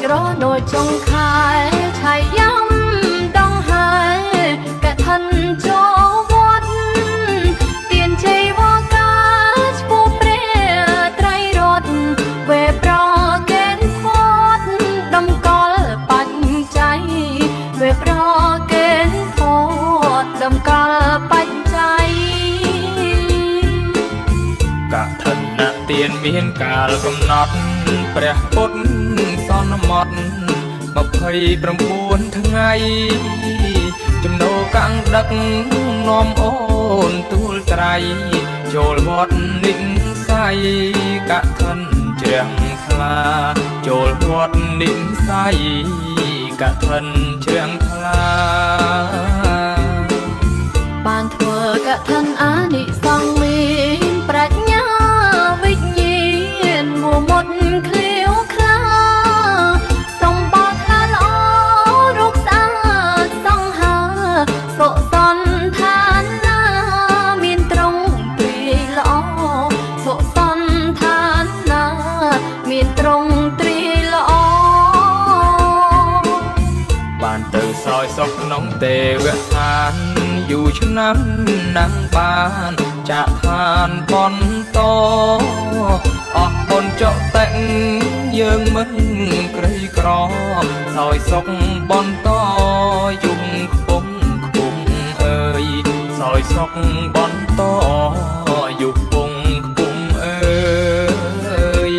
รอโดยจงขายชายย้ำต้องหายกะทันโจวัดเตียนใจว่ากาชผู้เปรียไตรรถเวปรอเกณฑ์พอดดำกอลปัญใจเวปรอเกณฑ์พอดดำกอลปัญใจกะทันนะเตียนมีนกาลกำหนดព្រះពុទ្ធសន្មត់29ថ្ងៃចំណូលកាំងដឹកនាំអូនទូលត្រៃចូលវត្តនិស័យកឋិនជ្រះថ្លាចូលវត្តនិស័យកឋិនជ្រះថ្លាបានធ្វើកឋិនអានិសង្ឃមានប្រាជ្ញាវិញ្ញាណមួមុតឃ្លាវខ្លាសម្បត្តិថាល្អរូបស្អាតសង្ហាសុសន្តានណាមានត្រង់ទ្រីល្អសុសន្តានណាមានត្រង់ទ្រីល្អបានទៅសោយសុខក្នុងទេវឋានយូរឆ្នាំណាំងបានចាក់ឋានបន្តអស់បុណ្យចុតិកយើងមិនក្រីក្រសោយសុខបន្តយំខ្ពំខ្ពំអើយសោយសុខបន្តយំខ្ពំខ្ពំអើយ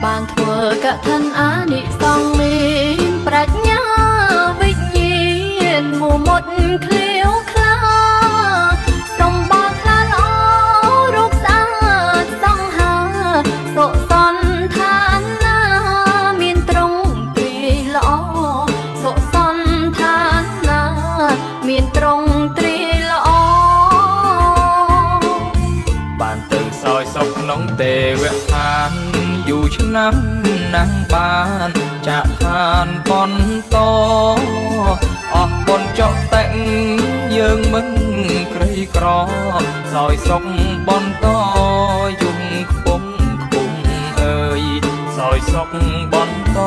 បានធ្វើកឋិនអានិសង្ឃមានប្រាជ្ញាវិញ្ញាណមួមុតឃ្លាវខ្លាសម្បត្តិថាល្អរូបស្អាតសង្ហាសុសន្តានណាមានត្រង់ទ្រីល្អសុសន្តានណាមានត្រង់ទ្រីល្អបានទៅសោយសុខក្នុងទេវឋានយូរឆ្នាំណាំងបានចាក់ឋានបន្តអស់បុណ្យចុតិកយើងមិនក្រីក្រសោយសុខបន្តយំខ្ពំខ្ពំអើយសោយសុខបន្ត